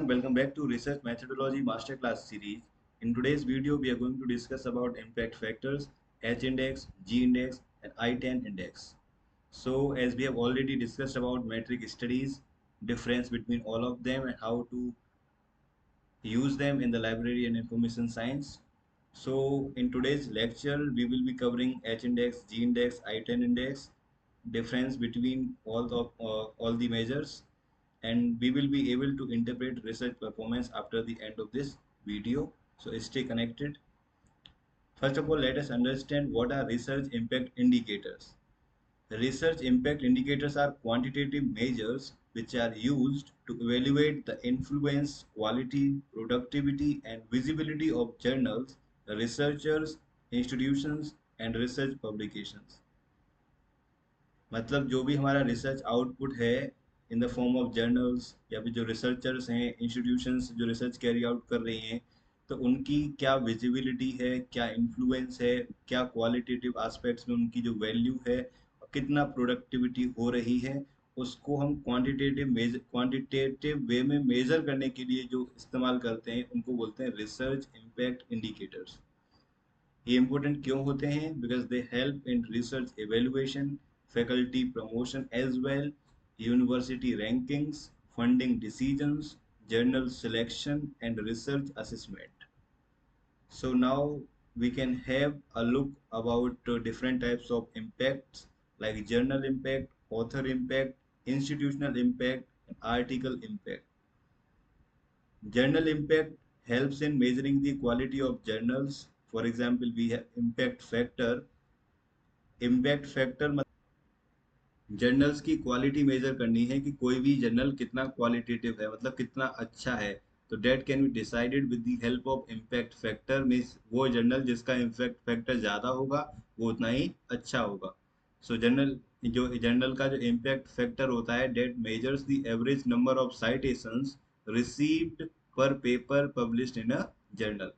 welcome back to Research Methodology Masterclass series. In today's video, we are going to discuss about impact factors, H index, G index, and I-10 index. So, as we have already discussed about metric studies, difference between all of them and how to use them in the library and information science. So, in today's lecture, we will be covering H index, G index, I-10 index, difference between all the measures, and we will be able to interpret research performance after the end of this video. So stay connected. First of all, let us understand what are research impact indicators. Research impact indicators are quantitative measures which are used to evaluate the influence, quality, productivity, and visibility of journals, researchers, institutions, and research publications. मतलब जो भी हमारा research output है in the form of journals या फिर जो researchers हैं institutions जो रिसर्च कैरी आउट कर रही हैं, तो उनकी क्या विजिबिलिटी है, क्या इन्फ्लुएंस है, क्या क्वालिटेटिव एस्पेक्ट्स में उनकी जो वैल्यू है और कितना प्रोडक्टिविटी हो रही है, उसको हम क्वांटिटेटिव वे में मेजर करने के लिए जो इस्तेमाल करते हैं उनको बोलते हैं रिसर्च इम्पैक्ट इंडिकेटर्स. ये इम्पोर्टेंट क्यों होते हैं? Because they help in research evaluation, faculty promotion as well, university rankings, funding decisions, journal selection and research assessment. So now we can have a look about different types of impacts like journal impact, author impact, institutional impact, and article impact. Journal impact helps in measuring the quality of journals. For example, we have impact factor. Impact factor journals की quality major करनी है कि कोई भी journal कितना qualitative है, मतलब कितना अच्छा है. तो date can be decided with the help of impact factor. Means वो जर्नल जिसका इम्पैक्ट फैक्टर ज़्यादा होगा वो उतना ही अच्छा होगा. सो जर्नल का जो इम्पैक्ट फैक्टर होता है, that measures the average number of citations received per paper published in a journal.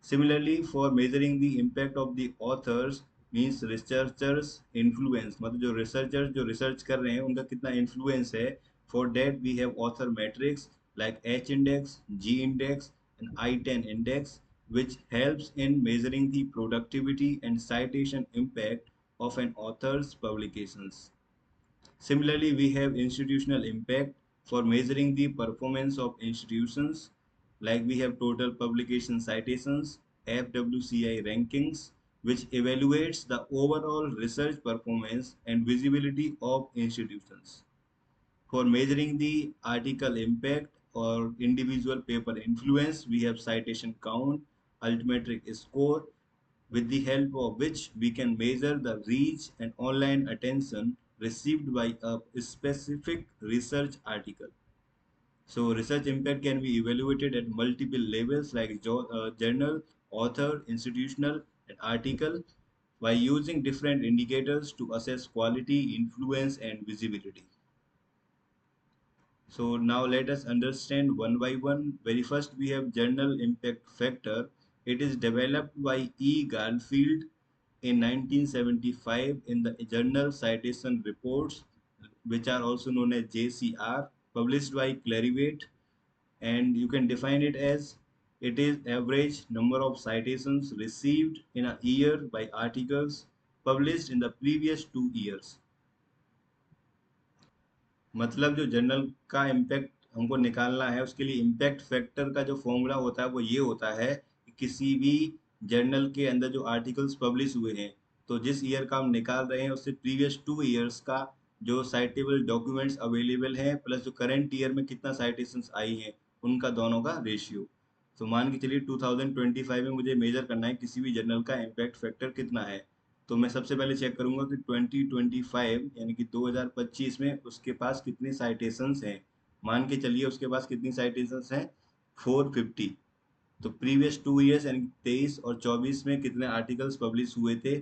Similarly, for measuring the impact of the authors means researchers influence, मतलब जो researchers जो research कर रहे हैं उनका कितना influence है. For that we have author metrics like H index, G index and I-10 index, which helps in measuring the productivity and citation impact of an author's publications. Similarly, we have institutional impact for measuring the performance of institutions, like we have total publication citations, FWCI rankings, which evaluates the overall research performance and visibility of institutions. For measuring the article impact or individual paper influence, we have citation count, altmetric score, with the help of which we can measure the reach and online attention received by a specific research article. So research impact can be evaluated at multiple levels like journal, author, institutional, and article by using different indicators to assess quality, influence, and visibility. So now let us understand one by one. Very first we have journal impact factor. It is developed by E. Garfield in 1975 in the Journal Citation Reports, which are also known as JCR, published by Clarivate, and you can define it as it is average number of citations received in a year by articles published in the previous 2 years. मतलब जो journal का impact हमको निकालना है उसके लिए impact factor का जो फॉर्मूला होता है वो ये होता है कि किसी भी जर्नल के अंदर जो आर्टिकल्स पब्लिश हुए हैं, तो जिस ईयर का हम निकाल रहे हैं उससे प्रीवियस 2 ईयर्स का जो साइटेबल डॉक्यूमेंट्स अवेलेबल हैं प्लस जो करंट ईयर में कितना साइटेशंस आई हैं उनका दोनों का रेशियो. तो मान के चलिए 2025 में मुझे मेजर करना है किसी भी जर्नल का इम्पैक्ट फैक्टर कितना है. तो मैं सबसे पहले चेक करूंगा कि 2025 यानी कि 2025 में उसके पास कितनी साइटेशंस हैं. मान के चलिए उसके पास कितनी साइटेशंस हैं, 450. तो प्रीवियस 2 ईयर्स यानी 23 और 24 में कितने आर्टिकल्स पब्लिश हुए थे,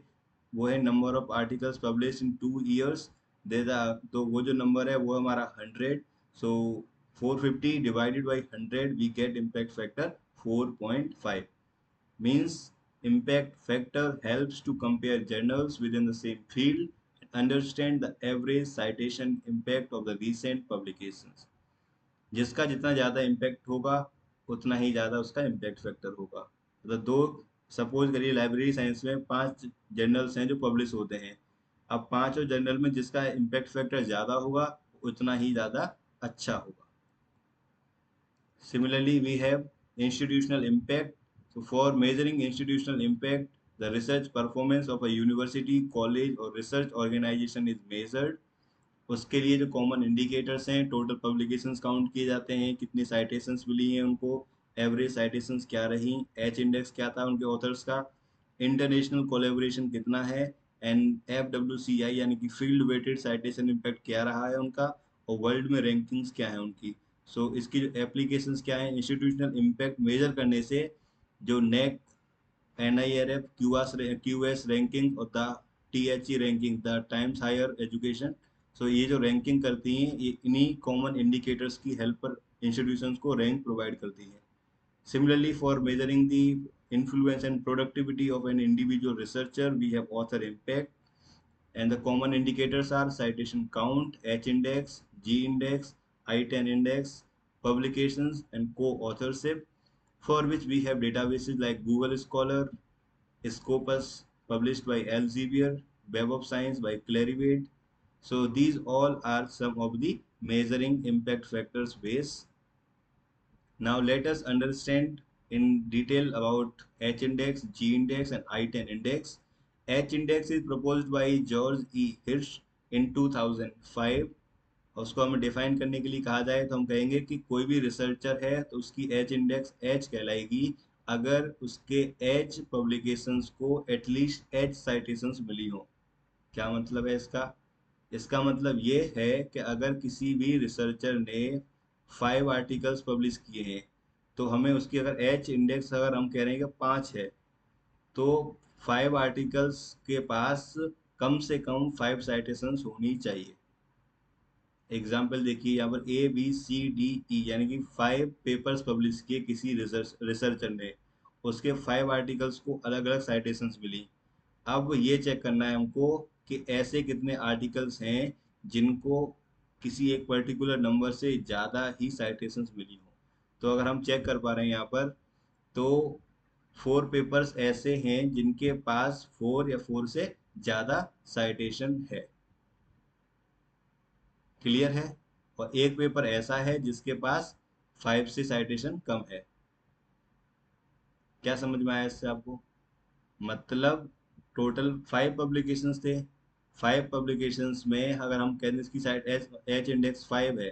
वो है number of articles publish in 2 years. दे तो वो जो नंबर है वो हमारा 100. So 450 divided by 100 we get impact factor 4.5. means impact factor helps to compare journals within the same field and understand the average citation impact of the recent publications. जिसका जितना ज़्यादा इम्पैक्ट होगा उतना ही ज़्यादा उसका इम्पैक्ट फैक्टर होगा। मतलब दो, सपोज करिए लाइब्रेरी साइंस में 5 जर्नल्स हैं जो पब्लिश होते हैं। अब पांचों जर्नल में जिसका इम्पैक्ट फैक्टर ज़्यादा होगा उतना ही ज़्यादा अच्छा होगा। Similarly, we have institutional impact. So, for measuring institutional impact, the research performance of a university, college or research organization is measured. उसके लिए जो कॉमन इंडिकेटर्स हैं, टोटल पब्लिकेशंस काउंट किए जाते हैं, कितनी साइटेशंस मिली हैं उनको, एवरेज साइटेशंस क्या रही, एच इंडेक्स क्या था उनके ऑथर्स का, इंटरनेशनल कोलेबोरेशन कितना है, एंड एफ डब्ल्यू सी आई यानी कि फील्ड वेटेड साइटेशन इम्पैक्ट क्या रहा है उनका, और वर्ल्ड में रैंकिंग्स क्या है उनकी। इसकी जो एप्लीकेशंस क्या है इंस्टीट्यूशनल इम्पैक्ट मेजर करने से, जो नेक, NIRF, QS रैंकिंग और the THE ranking, the Times Higher Education, ये जो रैंकिंग करती हैं ये इन्हीं कॉमन इंडिकेटर्स की हेल्प पर इंस्टीट्यूशंस को रैंक प्रोवाइड करती हैं। Similarly, for measuring the influence and productivity of an individual researcher, we have author impact, and the common indicators are citation count, H index, G index, I10 index, publications, and co-authorship, for which we have databases like Google Scholar, Scopus, published by Elsevier, Web of Science by Clarivate. So these all are some of the measuring impact factors base. Now let us understand in detail about H index, G index and I10 index. H index is proposed by George E. Hirsch in 2005। और उसको हमें define करने के लिए कहा जाए तो हम कहेंगे कि कोई भी रिसर्चर है तो उसकी एच इंडेक्स एच कहलाएगी अगर उसके एच पब्लिकेशंस को एटलीस्ट एच साइटेशंस मिली हो। क्या मतलब है इसका? इसका मतलब ये है कि अगर किसी भी रिसर्चर ने 5 आर्टिकल्स पब्लिश किए हैं तो हमें उसकी अगर एच इंडेक्स अगर हम कह रहे हैं कि 5 है, तो 5 आर्टिकल्स के पास कम से कम 5 साइटेशंस होनी चाहिए। एग्जाम्पल देखिए यहाँ पर ABCDE यानी कि 5 पेपर्स पब्लिश किए किसी रिसर्चर ने, उसके 5 आर्टिकल्स को अलग अलग साइटेशंस मिली। अब ये चेक करना है हमको कि ऐसे कितने आर्टिकल्स हैं जिनको किसी एक पर्टिकुलर नंबर से ज़्यादा ही साइटेशंस मिली हो। तो अगर हम चेक कर पा रहे हैं यहाँ पर, तो 4 पेपर्स ऐसे हैं जिनके पास 4 या 4 से ज़्यादा साइटेशन है। क्लियर है? और एक पेपर ऐसा है जिसके पास 5 से साइटेशन कम है। क्या समझ में आया इससे आपको? मतलब टोटल 5 पब्लिकेशंस थे। 5 पब्लिकेशंस में अगर हम कहते हैं इसकी साइट एच इंडेक्स 5 है,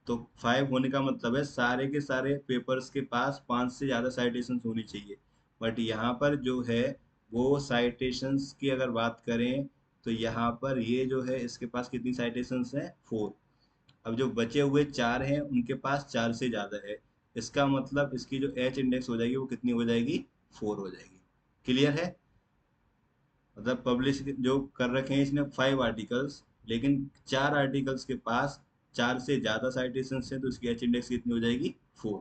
तो 5 होने का मतलब है सारे के सारे पेपर्स के पास 5 से ज़्यादा साइटेशंस होनी चाहिए। बट यहाँ पर जो है वो साइटेशंस की अगर बात करें तो यहाँ पर ये जो है इसके पास कितनी साइटेशंस हैं? 4। अब जो बचे हुए 4 हैं उनके पास 4 से ज़्यादा है। इसका मतलब इसकी जो एच इंडेक्स हो जाएगी वो कितनी हो जाएगी? 4 हो जाएगी। क्लियर है? मतलब पब्लिश जो कर रखे हैं इसने 5 आर्टिकल्स, लेकिन 4 आर्टिकल्स के पास 4 से ज़्यादा साइटेशन है तो इसकी एच इंडेक्स कितनी हो जाएगी? 4।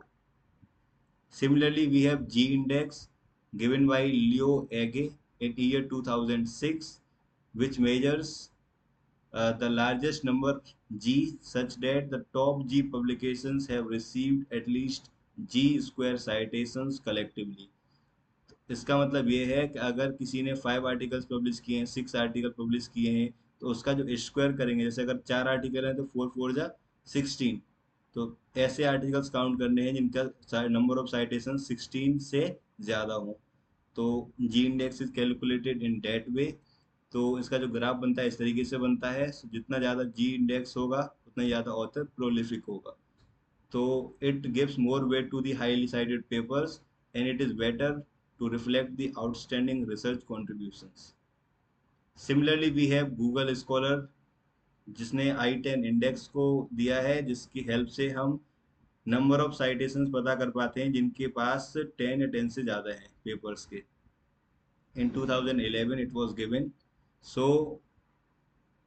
Similarly, we have G index given by Leo Ege in year 2006, which measures the largest number G such that the top G publications have received at least G square citations collectively। इसका मतलब ये है कि अगर किसी ने 5 articles publish किए हैं, 6 आर्टिकल पब्लिश किए हैं, तो उसका जो स्क्वायर करेंगे, जैसे अगर 4 आर्टिकल हैं तो 4 4 जा 16, तो ऐसे आर्टिकल्स काउंट करने हैं जिनका नंबर ऑफ साइटेशन 16 से ज़्यादा हो। तो g index is calculated in that way. तो इसका जो ग्राफ बनता है इस तरीके से बनता है, जितना ज़्यादा जी इंडेक्स होगा उतना ज़्यादा ऑथर प्रोलिफिक होगा। So it gives more weight to the highly cited papers, and it is better to reflect the outstanding research contributions. Similarly, we have Google Scholar जिसने I10 इंडेक्स को दिया है, जिसकी हेल्प से हम नंबर ऑफ साइटेशंस पता कर पाते हैं जिनके पास 10 या 10 से ज़्यादा हैं पेपर्स के। In 2011 it was given। So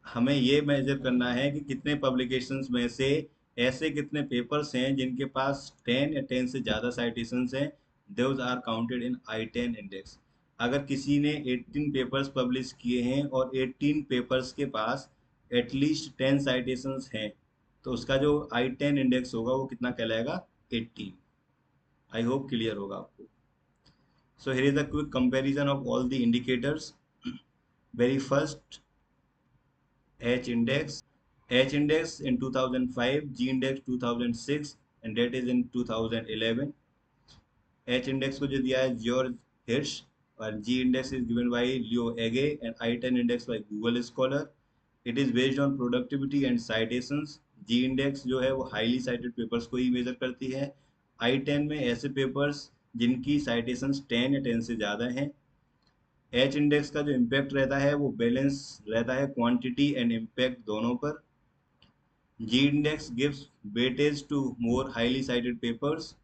हमें ये मेजर करना है कि कितने पब्लिकेशंस में से ऐसे कितने पेपर्स हैं जिनके पास 10 या 10 से ज़्यादा साइटेशंस हैं। Those are counted in I10 index. अगर किसी ने 18 पेपर्स पब्लिश किए हैं और 18 पेपर्स के पास एटलीस्ट 10 साइटेशंस हैं, तो उसका जो I10 इंडेक्स होगा वो कितना कहलाएगा, 18। आई होप क्लियर होगा आपको। So here is a quick comparison of all the indicators. Very first, H index. H index in 2005, G index 2006, and that is in 2011. H index को जो दिया है जॉर्ज हिर्श, और G index is given by Leo Ege, and I10 index by Google Scholar. It is based on productivity and citations. G index जो है वो highly cited papers को ही major करती है। I10 में ऐसे papers जिनकी citations 10 या 10 से ज़्यादा हैं। एच इंडेक्स का जो इम्पैक्ट रहता है वो बैलेंस रहता है क्वांटिटी एंड इम्पैक्ट दोनों पर। G index gives weightage to more highly cited papers,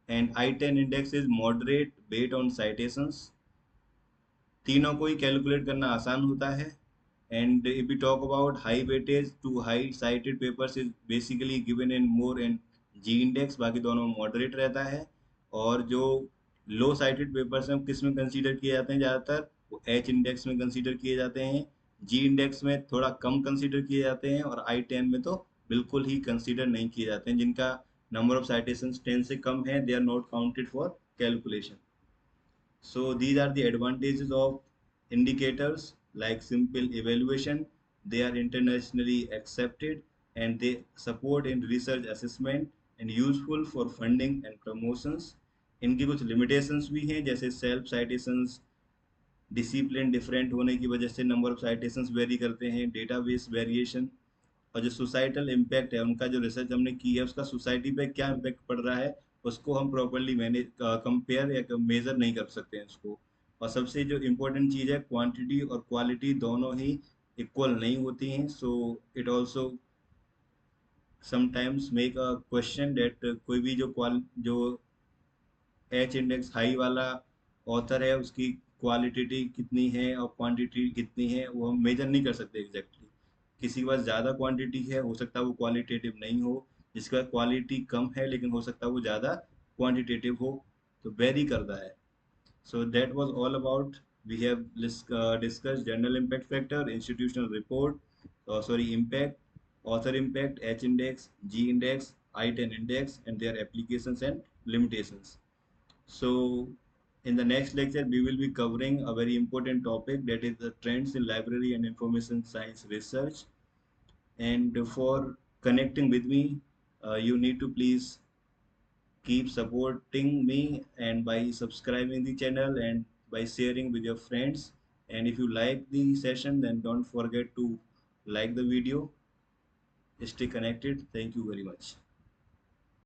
and I10 index is moderate bet on citations. तीनों को ही कैलकुलेट करना आसान होता है। And if you talk about high weightage to high cited papers is basically given in more and g index, बाकी दोनों moderate रहता है। और जो लो साइटेड पेपर्स हैं किस में कंसीडर किए जाते हैं ज़्यादातर, वो एच इंडेक्स में कंसीडर किए जाते हैं। जी इंडेक्स में थोड़ा कम कंसीडर किए जाते हैं, और I10 में तो बिल्कुल ही कंसीडर नहीं किए जाते हैं। जिनका नंबर ऑफ साइटेशन 10 से कम है, they are not counted for calculation. So these are the advantages of indicators like simple evaluation. They are internationally accepted, and they support in research assessment and useful for funding and promotions. इनकी कुछ limitations भी हैं, जैसे self citations, discipline different होने की वजह से number of citations very करते हैं, डेटाबेस वेरिएशन, और जो सोसाइटल इम्पैक्ट है उनका, जो रिसर्च हमने की है उसका सोसाइटी पे क्या इम्पैक्ट पड़ रहा है, उसको हम प्रॉपरली मैनेज कंपेयर या मेजर नहीं कर सकते हैं उसको। और सबसे जो इम्पोर्टेंट चीज़ है, क्वांटिटी और क्वालिटी दोनों ही इक्वल नहीं होती हैं। So it also sometimes make a question that कोई भी जो एच इंडेक्स हाई वाला ऑथर है उसकी क्वालिटी कितनी है और क्वांटिटी कितनी है, वो हम मेजर नहीं कर सकते एग्जैक्टली। किसी के पास ज़्यादा क्वांटिटी है, हो सकता है वो क्वालिटेटिव नहीं हो। जिसके पास क्वालिटी कम है लेकिन हो सकता है वो ज़्यादा क्वांटिटेटिव हो। तो वेरी करता है। So that was all about. We have discussed general impact factor, institutional report, impact, author impact, H index, G index, I10 index, and their applications and limitations. So in the next lecture, we will be covering a very important topic, that is the trends in library and information science research. And for connecting with me, you need to please keep supporting me and by subscribing the channel and by sharing with your friends. And if you like the session, then don't forget to like the video. Stay connected. Thank you very much.